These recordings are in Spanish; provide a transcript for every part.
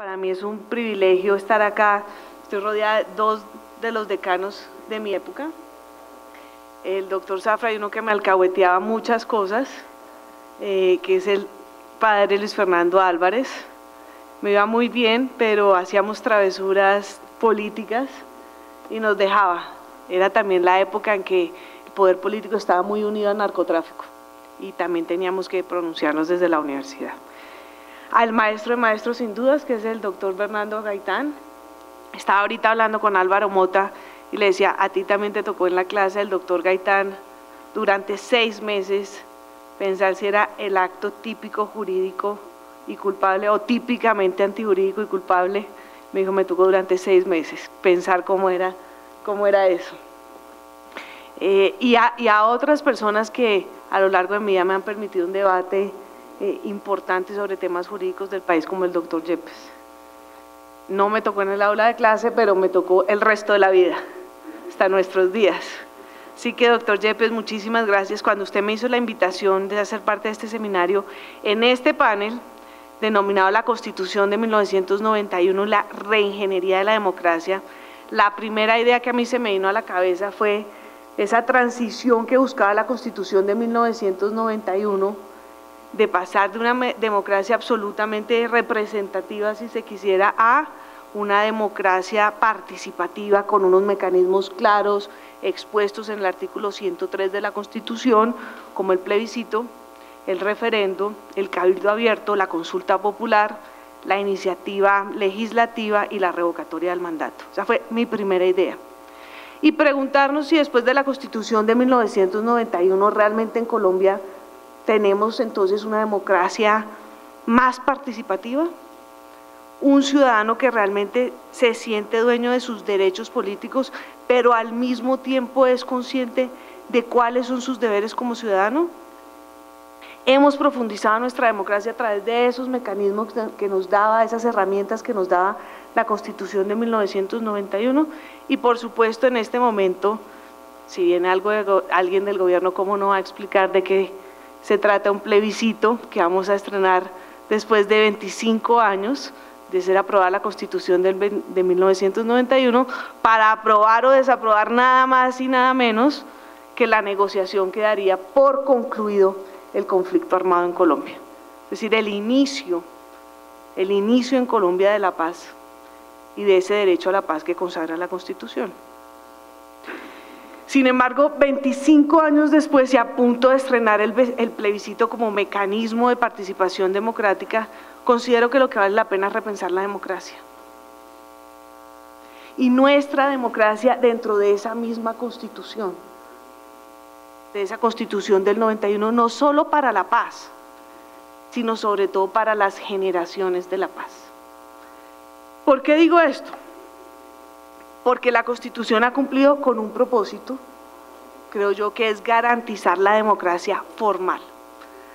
Para mí es un privilegio estar acá. Estoy rodeada de dos de los decanos de mi época. El doctor Zafra y uno que me alcahueteaba muchas cosas, que es el padre Luis Fernando Álvarez. Me iba muy bien, pero hacíamos travesuras políticas y nos dejaba. Era también la época en que el poder político estaba muy unido al narcotráfico y también teníamos que pronunciarnos desde la universidad. Al maestro de maestros sin dudas, que es el doctor Bernardo Gaitán. Estaba ahorita hablando con Álvaro Mota y le decía, a ti también te tocó en la clase del doctor Gaitán durante 6 meses pensar si era el acto típico jurídico y culpable o típicamente antijurídico y culpable. Me dijo, me tocó durante 6 meses pensar cómo era eso. Y a otras personas que a lo largo de mi vida me han permitido un debate importante sobre temas jurídicos del país, como el doctor Yepes. No me tocó en el aula de clase, pero me tocó el resto de la vida, hasta nuestros días. Así que, doctor Yepes, muchísimas gracias. Cuando usted me hizo la invitación de hacer parte de este seminario, en este panel, denominado La Constitución de 1991, la reingeniería de la democracia, la primera idea que a mí se me vino a la cabeza fue esa transición que buscaba la Constitución de 1991, de pasar de una democracia absolutamente representativa, si se quisiera, a una democracia participativa con unos mecanismos claros, expuestos en el artículo 103 de la Constitución, como el plebiscito, el referendo, el cabildo abierto, la consulta popular, la iniciativa legislativa y la revocatoria del mandato. Esa fue mi primera idea. Y preguntarnos si después de la Constitución de 1991 realmente en Colombia tenemos entonces una democracia más participativa, un ciudadano que realmente se siente dueño de sus derechos políticos, pero al mismo tiempo es consciente de cuáles son sus deberes como ciudadano. Hemos profundizado nuestra democracia a través de esos mecanismos que nos daba, esas herramientas que nos daba la Constitución de 1991 y por supuesto en este momento, si viene alguien del gobierno, ¿cómo no va a explicar de qué se trata un plebiscito que vamos a estrenar después de 25 años de ser aprobada la Constitución de 1991 para aprobar o desaprobar nada más y nada menos que la negociación que daría por concluido el conflicto armado en Colombia? Es decir, el inicio en Colombia de la paz y de ese derecho a la paz que consagra la Constitución. Sin embargo, 25 años después y a punto de estrenar el plebiscito como mecanismo de participación democrática, considero que lo que vale la pena es repensar la democracia. Y nuestra democracia dentro de esa misma Constitución, de esa Constitución del 91, no solo para la paz, sino sobre todo para las generaciones de la paz. ¿Por qué digo esto? Porque la Constitución ha cumplido con un propósito, creo yo, que es garantizar la democracia formal.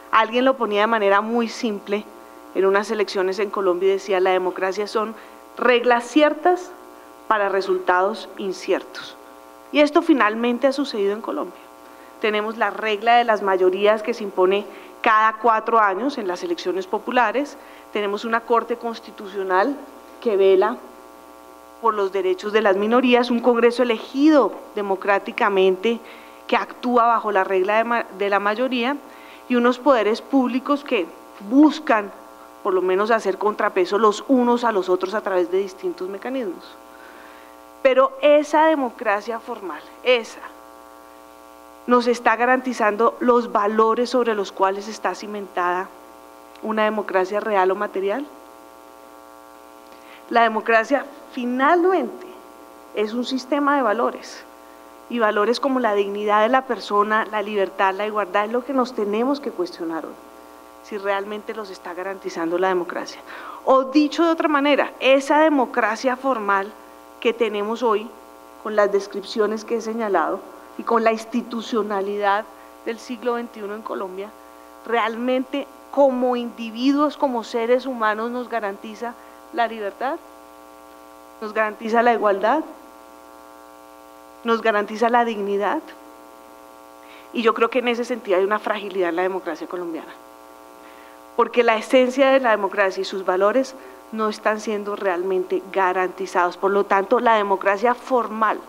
Alguien lo ponía de manera muy simple en unas elecciones en Colombia y decía, la democracia son reglas ciertas para resultados inciertos. Y esto finalmente ha sucedido en Colombia. Tenemos la regla de las mayorías que se impone cada 4 años en las elecciones populares, tenemos una Corte Constitucional que vela por los derechos de las minorías, un Congreso elegido democráticamente que actúa bajo la regla de la mayoría y unos poderes públicos que buscan por lo menos hacer contrapeso los unos a los otros a través de distintos mecanismos. Pero esa democracia formal, esa, nos está garantizando los valores sobre los cuales está cimentada una democracia real o material. La democracia finalmente es un sistema de valores y valores como la dignidad de la persona, la libertad, la igualdad es lo que nos tenemos que cuestionar hoy, si realmente los está garantizando la democracia. O dicho de otra manera, esa democracia formal que tenemos hoy con las descripciones que he señalado y con la institucionalidad del siglo XXI en Colombia, realmente como individuos, como seres humanos nos garantiza la libertad, nos garantiza la igualdad, nos garantiza la dignidad. Y yo creo que en ese sentido hay una fragilidad en la democracia colombiana, porque la esencia de la democracia y sus valores no están siendo realmente garantizados. Por lo tanto, la democracia formal,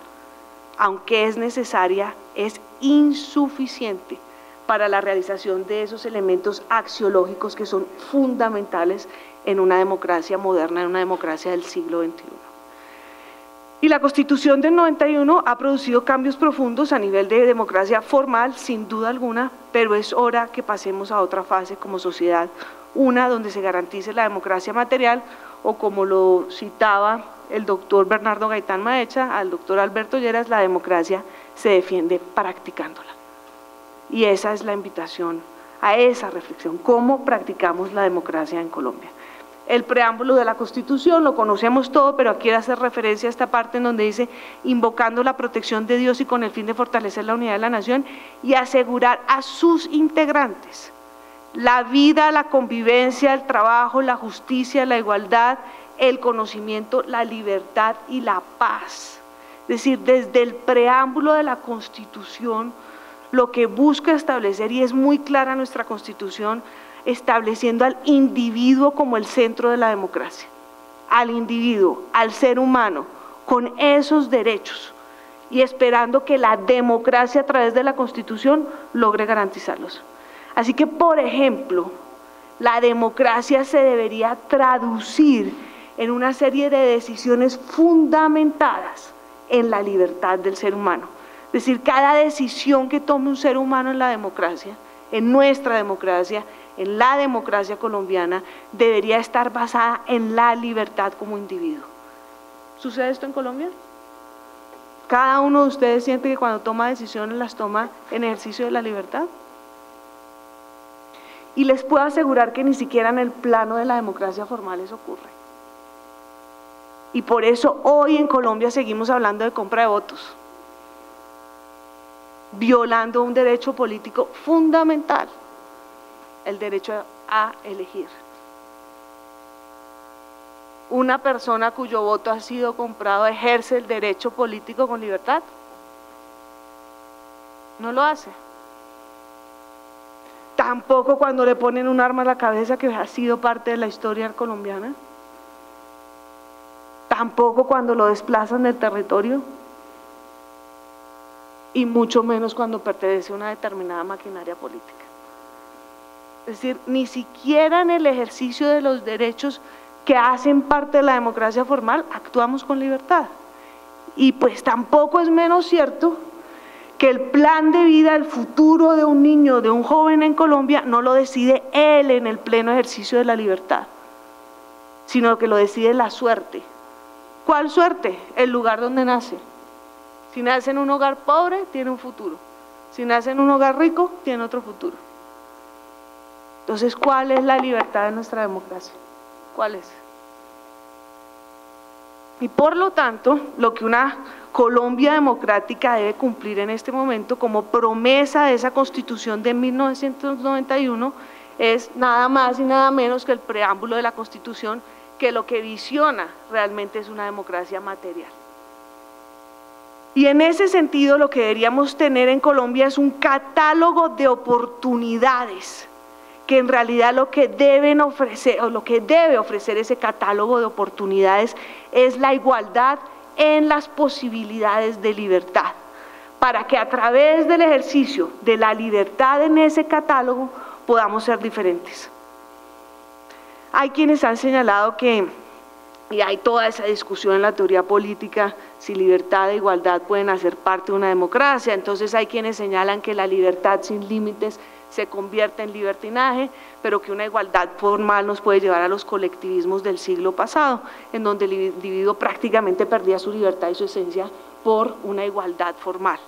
aunque es necesaria, es insuficiente para la realización de esos elementos axiológicos que son fundamentales en una democracia moderna, en una democracia del siglo XXI. Y la Constitución del 91 ha producido cambios profundos a nivel de democracia formal, sin duda alguna, pero es hora que pasemos a otra fase como sociedad, una donde se garantice la democracia material, o como lo citaba el doctor Bernardo Gaitán Maecha, al doctor Alberto Lleras, la democracia se defiende practicándola. Y esa es la invitación a esa reflexión, cómo practicamos la democracia en Colombia. El preámbulo de la Constitución lo conocemos todo, pero quiero hacer referencia a esta parte en donde dice: invocando la protección de Dios y con el fin de fortalecer la unidad de la nación y asegurar a sus integrantes la vida, la convivencia, el trabajo, la justicia, la igualdad, el conocimiento, la libertad y la paz. Es decir, desde el preámbulo de la Constitución, lo que busca establecer, y es muy clara nuestra Constitución, estableciendo al individuo como el centro de la democracia, al individuo, al ser humano, con esos derechos, y esperando que la democracia a través de la Constitución logre garantizarlos. Así que, por ejemplo, la democracia se debería traducir en una serie de decisiones fundamentadas en la libertad del ser humano. Es decir, cada decisión que tome un ser humano en la democracia, en nuestra democracia, en la democracia colombiana, debería estar basada en la libertad como individuo. ¿Sucede esto en Colombia? ¿Cada uno de ustedes siente que cuando toma decisiones las toma en ejercicio de la libertad? Y les puedo asegurar que ni siquiera en el plano de la democracia formal eso ocurre. Y por eso hoy en Colombia seguimos hablando de compra de votos, violando un derecho político fundamental, el derecho a elegir. Una persona cuyo voto ha sido comprado ejerce el derecho político con libertad. No lo hace. Tampoco cuando le ponen un arma a la cabeza, que ha sido parte de la historia colombiana. Tampoco cuando lo desplazan del territorio. Y mucho menos cuando pertenece a una determinada maquinaria política. Es decir, ni siquiera en el ejercicio de los derechos que hacen parte de la democracia formal actuamos con libertad. Y pues tampoco es menos cierto que el plan de vida, el futuro de un niño, de un joven en Colombia, no lo decide él en el pleno ejercicio de la libertad, sino que lo decide la suerte. ¿Cuál suerte? El lugar donde nace. Si nace en un hogar pobre, tiene un futuro. Si nace en un hogar rico, tiene otro futuro. Entonces, ¿cuál es la libertad de nuestra democracia? ¿Cuál es? Y por lo tanto, lo que una Colombia democrática debe cumplir en este momento como promesa de esa Constitución de 1991 es nada más y nada menos que el preámbulo de la Constitución, que lo que visiona realmente es una democracia material. Y en ese sentido lo que deberíamos tener en Colombia es un catálogo de oportunidades, que en realidad lo que deben ofrecer, o lo que debe ofrecer ese catálogo de oportunidades es la igualdad en las posibilidades de libertad, para que a través del ejercicio de la libertad en ese catálogo podamos ser diferentes. Hay quienes han señalado que, y hay toda esa discusión en la teoría política, si libertad e igualdad pueden hacer parte de una democracia. Entonces hay quienes señalan que la libertad sin límites se convierte en libertinaje, pero que una igualdad formal nos puede llevar a los colectivismos del siglo pasado, en donde el individuo prácticamente perdía su libertad y su esencia por una igualdad formal.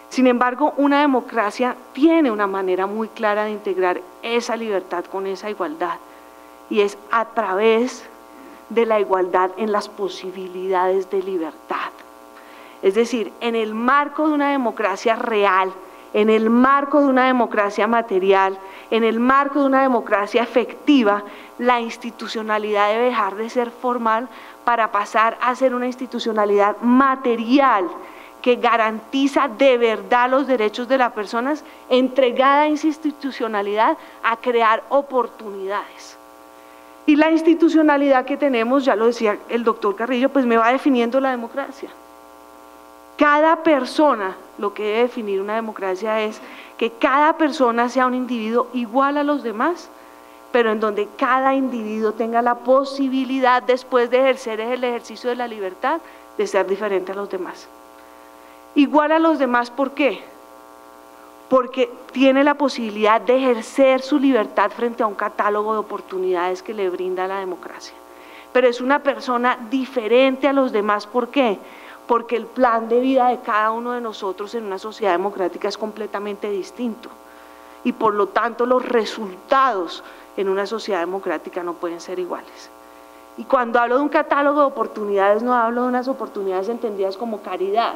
Sin embargo, una democracia tiene una manera muy clara de integrar esa libertad con esa igualdad, y es a través de la igualdad en las posibilidades de libertad. Es decir, en el marco de una democracia real, en el marco de una democracia material, en el marco de una democracia efectiva, la institucionalidad debe dejar de ser formal para pasar a ser una institucionalidad material que garantiza de verdad los derechos de las personas, entregada a esa institucionalidad a crear oportunidades. Y la institucionalidad que tenemos, ya lo decía el doctor Carrillo, pues me va definiendo la democracia. Cada persona, lo que debe definir una democracia es que cada persona sea un individuo igual a los demás, pero en donde cada individuo tenga la posibilidad, después de ejercer el ejercicio de la libertad, de ser diferente a los demás. Igual a los demás, ¿por qué? Porque tiene la posibilidad de ejercer su libertad frente a un catálogo de oportunidades que le brinda la democracia. Pero es una persona diferente a los demás, ¿por qué? Porque el plan de vida de cada uno de nosotros en una sociedad democrática es completamente distinto. Y por lo tanto los resultados en una sociedad democrática no pueden ser iguales. Y cuando hablo de un catálogo de oportunidades, no hablo de unas oportunidades entendidas como caridad.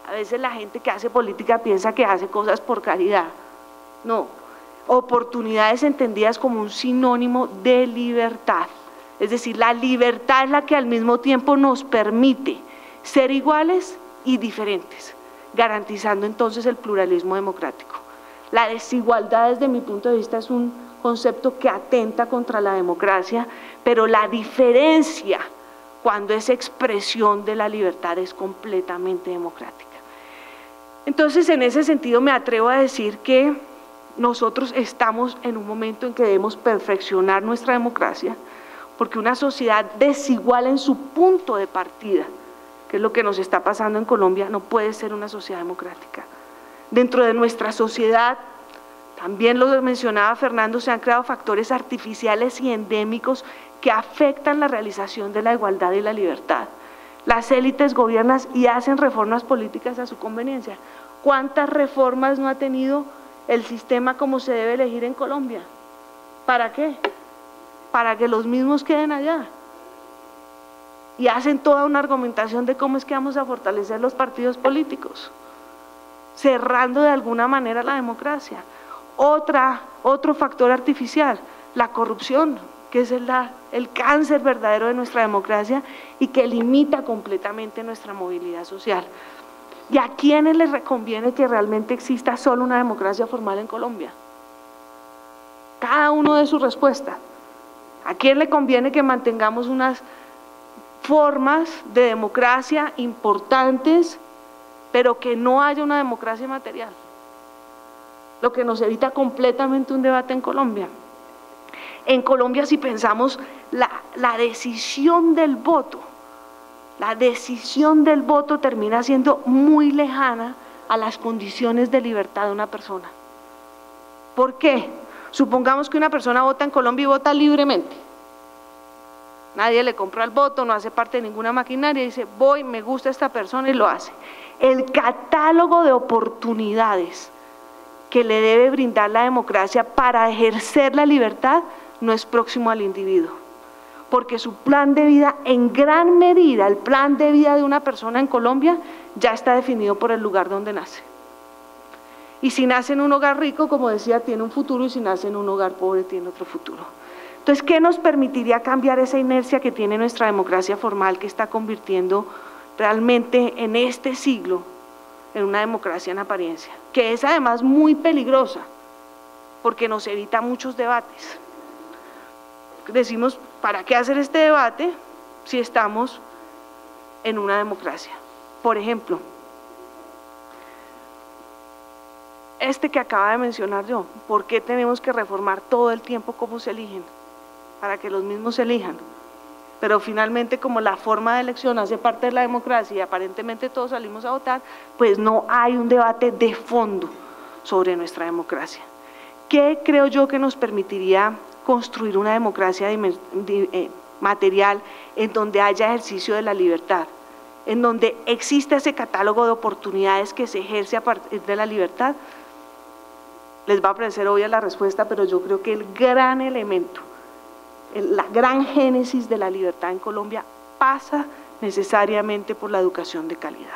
A veces la gente que hace política piensa que hace cosas por caridad. No, oportunidades entendidas como un sinónimo de libertad. Es decir, la libertad es la que al mismo tiempo nos permite ser iguales y diferentes, garantizando entonces el pluralismo democrático. La desigualdad, desde mi punto de vista, es un concepto que atenta contra la democracia, pero la diferencia, cuando es expresión de la libertad, es completamente democrática. Entonces, en ese sentido, me atrevo a decir que nosotros estamos en un momento en que debemos perfeccionar nuestra democracia, porque una sociedad desigual en su punto de partida, que es lo que nos está pasando en Colombia, no puede ser una sociedad democrática. Dentro de nuestra sociedad, también lo mencionaba Fernando, se han creado factores artificiales y endémicos que afectan la realización de la igualdad y la libertad. Las élites gobiernan y hacen reformas políticas a su conveniencia. ¿Cuántas reformas no ha tenido el sistema como se debe elegir en Colombia? ¿Para qué? Para que los mismos queden allá. Y hacen toda una argumentación de cómo es que vamos a fortalecer los partidos políticos, cerrando de alguna manera la democracia. Otro factor artificial, la corrupción, que es el cáncer verdadero de nuestra democracia y que limita completamente nuestra movilidad social. ¿Y a quiénes les conviene que realmente exista solo una democracia formal en Colombia? Cada uno de su respuesta. ¿A quién le conviene que mantengamos unas formas de democracia importantes, pero que no haya una democracia material? Lo que nos evita completamente un debate en Colombia. En Colombia, si pensamos la decisión del voto, termina siendo muy lejana a las condiciones de libertad de una persona. ¿Por qué? Supongamos que una persona vota en Colombia y vota libremente. Nadie le compra el voto, no hace parte de ninguna maquinaria, dice, voy, me gusta esta persona y lo hace. El catálogo de oportunidades que le debe brindar la democracia para ejercer la libertad no es próximo al individuo, porque su plan de vida, en gran medida, el plan de vida de una persona en Colombia ya está definido por el lugar donde nace. Y si nace en un hogar rico, como decía, tiene un futuro, y si nace en un hogar pobre, tiene otro futuro. Entonces, ¿qué nos permitiría cambiar esa inercia que tiene nuestra democracia formal, que está convirtiendo realmente en este siglo en una democracia en apariencia? Que es además muy peligrosa, porque nos evita muchos debates. Decimos, ¿para qué hacer este debate si estamos en una democracia? Por ejemplo, este que acaba de mencionar yo, ¿por qué tenemos que reformar todo el tiempo cómo se eligen? Para que los mismos se elijan. Pero finalmente, como la forma de elección hace parte de la democracia y aparentemente todos salimos a votar, pues no hay un debate de fondo sobre nuestra democracia. ¿Qué creo yo que nos permitiría construir una democracia material en donde haya ejercicio de la libertad, en donde exista ese catálogo de oportunidades que se ejerce a partir de la libertad? Les va a parecer obvia la respuesta, pero yo creo que el gran elemento, la gran génesis de la libertad en Colombia pasa necesariamente por la educación de calidad.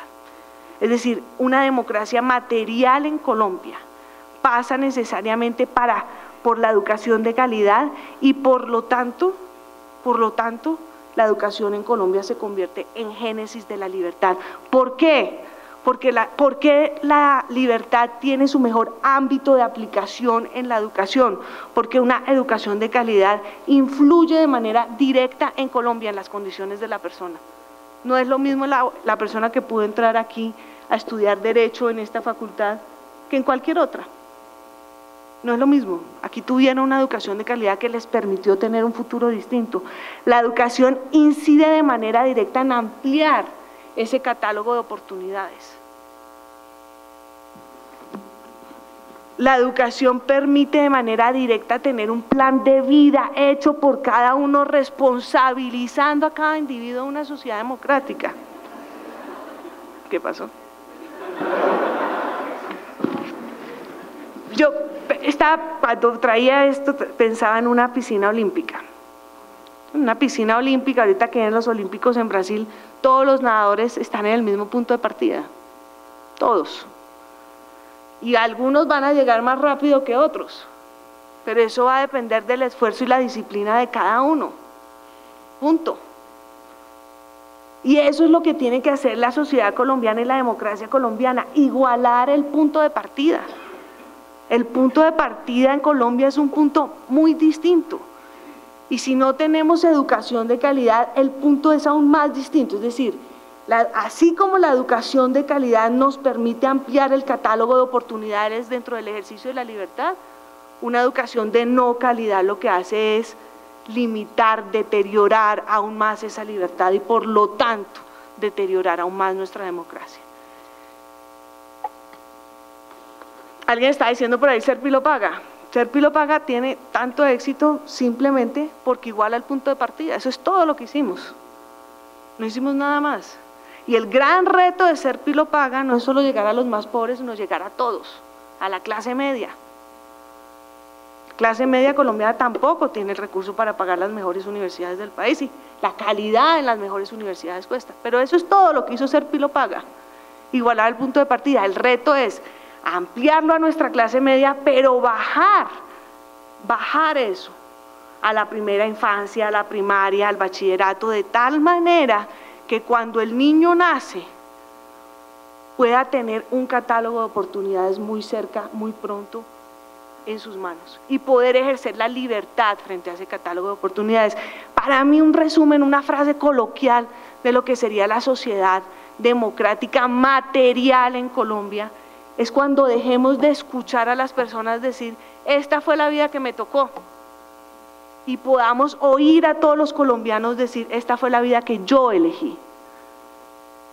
Es decir, una democracia material en Colombia pasa necesariamente por la educación de calidad y por lo tanto, la educación en Colombia se convierte en génesis de la libertad. ¿Por qué? Porque la libertad tiene su mejor ámbito de aplicación en la educación, porque una educación de calidad influye de manera directa en Colombia, en las condiciones de la persona. No es lo mismo la persona que pudo entrar aquí a estudiar Derecho en esta facultad que en cualquier otra. No es lo mismo. Aquí tuvieron una educación de calidad que les permitió tener un futuro distinto. La educación incide de manera directa en ampliar ese catálogo de oportunidades. La educación permite de manera directa tener un plan de vida hecho por cada uno, responsabilizando a cada individuo de una sociedad democrática. ¿Qué pasó? Yo cuando traía esto, pensaba en una piscina olímpica. Una piscina olímpica, ahorita que en los Olímpicos en Brasil, todos los nadadores están en el mismo punto de partida. Todos. Y algunos van a llegar más rápido que otros. Pero eso va a depender del esfuerzo y la disciplina de cada uno. Punto. Y eso es lo que tiene que hacer la sociedad colombiana y la democracia colombiana, igualar el punto de partida. El punto de partida en Colombia es un punto muy distinto. Y si no tenemos educación de calidad, el punto es aún más distinto. Es decir, así como la educación de calidad nos permite ampliar el catálogo de oportunidades dentro del ejercicio de la libertad, una educación de no calidad lo que hace es limitar, deteriorar aún más esa libertad y por lo tanto deteriorar aún más nuestra democracia. Alguien está diciendo por ahí, Serpi lo paga. Serpi lo paga tiene tanto éxito simplemente porque iguala el punto de partida. Eso es todo lo que hicimos. No hicimos nada más. Y el gran reto de Serpi lo paga no es solo llegar a los más pobres, sino llegar a todos, a la clase media. La clase media colombiana tampoco tiene el recurso para pagar las mejores universidades del país y la calidad en las mejores universidades cuesta. Pero eso es todo lo que hizo Serpi lo paga. Igualar el punto de partida. El reto es ampliarlo a nuestra clase media, pero bajar eso a la primera infancia, a la primaria, al bachillerato, de tal manera que cuando el niño nace pueda tener un catálogo de oportunidades muy cerca, muy pronto en sus manos y poder ejercer la libertad frente a ese catálogo de oportunidades. Para mí un resumen, una frase coloquial de lo que sería la sociedad democrática material en Colombia es cuando dejemos de escuchar a las personas decir, esta fue la vida que me tocó, y podamos oír a todos los colombianos decir, esta fue la vida que yo elegí,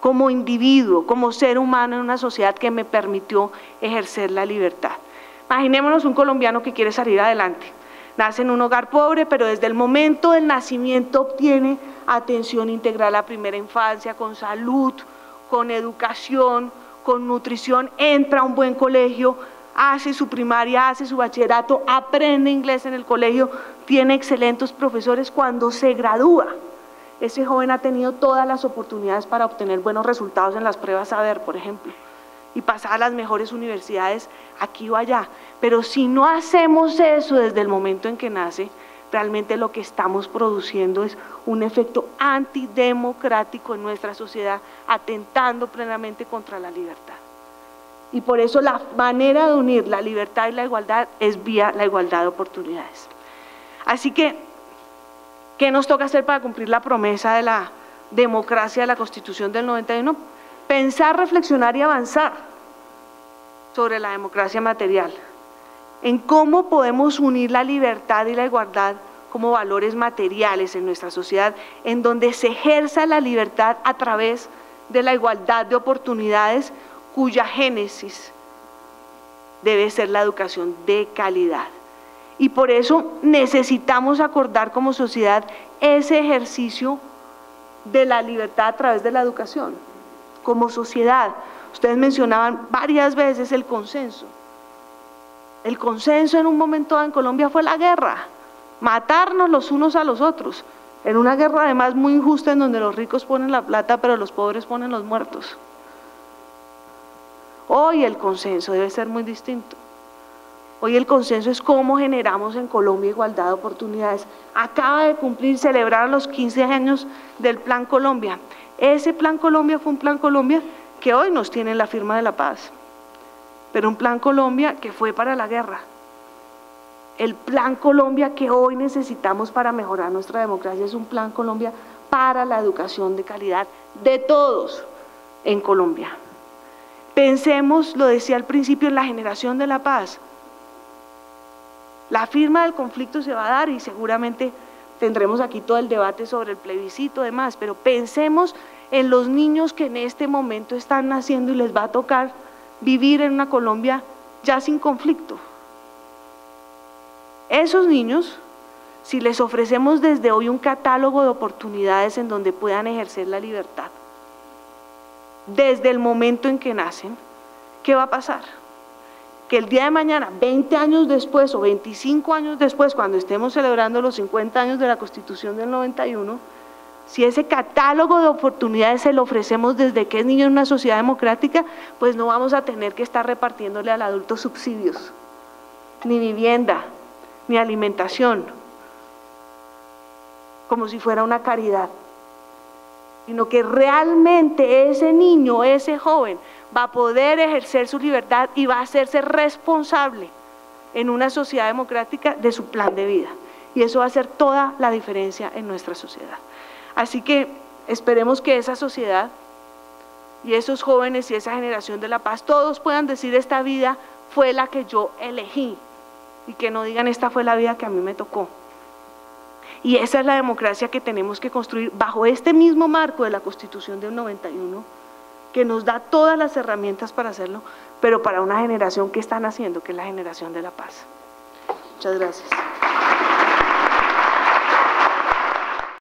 como individuo, como ser humano en una sociedad que me permitió ejercer la libertad. Imaginémonos un colombiano que quiere salir adelante, nace en un hogar pobre, pero desde el momento del nacimiento obtiene atención integral a primera infancia, con salud, con educación, con nutrición, entra a un buen colegio, hace su primaria, hace su bachillerato, aprende inglés en el colegio, tiene excelentes profesores. Cuando se gradúa, ese joven ha tenido todas las oportunidades para obtener buenos resultados en las pruebas saber, por ejemplo, y pasar a las mejores universidades aquí o allá. Pero si no hacemos eso desde el momento en que nace, realmente lo que estamos produciendo es un efecto antidemocrático en nuestra sociedad, atentando plenamente contra la libertad. Y por eso la manera de unir la libertad y la igualdad es vía la igualdad de oportunidades. Así que, ¿qué nos toca hacer para cumplir la promesa de la democracia de la Constitución del 91? Pensar, reflexionar y avanzar sobre la democracia material, en cómo podemos unir la libertad y la igualdad como valores materiales en nuestra sociedad, en donde se ejerza la libertad a través de la igualdad de oportunidades, cuya génesis debe ser la educación de calidad. Y por eso necesitamos acordar como sociedad ese ejercicio de la libertad a través de la educación. Como sociedad, ustedes mencionaban varias veces el consenso. El consenso en un momento dado en Colombia fue la guerra, matarnos los unos a los otros, en una guerra además muy injusta en donde los ricos ponen la plata pero los pobres ponen los muertos. Hoy el consenso debe ser muy distinto. Hoy el consenso es cómo generamos en Colombia igualdad de oportunidades. Acaba de celebrar los 15 años del Plan Colombia. Ese Plan Colombia fue un Plan Colombia que hoy nos tienen la firma de la paz, pero un Plan Colombia que fue para la guerra. El Plan Colombia que hoy necesitamos para mejorar nuestra democracia es un Plan Colombia para la educación de calidad de todos en Colombia. Pensemos, lo decía al principio, en la generación de la paz. La firma del conflicto se va a dar y seguramente tendremos aquí todo el debate sobre el plebiscito y demás, pero pensemos en los niños que en este momento están naciendo y les va a tocar vivir en una Colombia ya sin conflicto. Esos niños, si les ofrecemos desde hoy un catálogo de oportunidades en donde puedan ejercer la libertad, desde el momento en que nacen, ¿qué va a pasar? Que el día de mañana, 20 años después o 25 años después, cuando estemos celebrando los 50 años de la Constitución del 91, si ese catálogo de oportunidades se lo ofrecemos desde que es niño en una sociedad democrática, pues no vamos a tener que estar repartiéndole al adulto subsidios, ni vivienda, ni alimentación, como si fuera una caridad, sino que realmente ese niño, ese joven, va a poder ejercer su libertad y va a hacerse responsable en una sociedad democrática de su plan de vida. Y eso va a hacer toda la diferencia en nuestra sociedad. Así que esperemos que esa sociedad y esos jóvenes y esa generación de la paz, todos puedan decir: esta vida fue la que yo elegí, y que no digan: esta fue la vida que a mí me tocó. Y esa es la democracia que tenemos que construir bajo este mismo marco de la Constitución del 91, que nos da todas las herramientas para hacerlo, pero para una generación que están haciendo, que es la generación de la paz. Muchas gracias.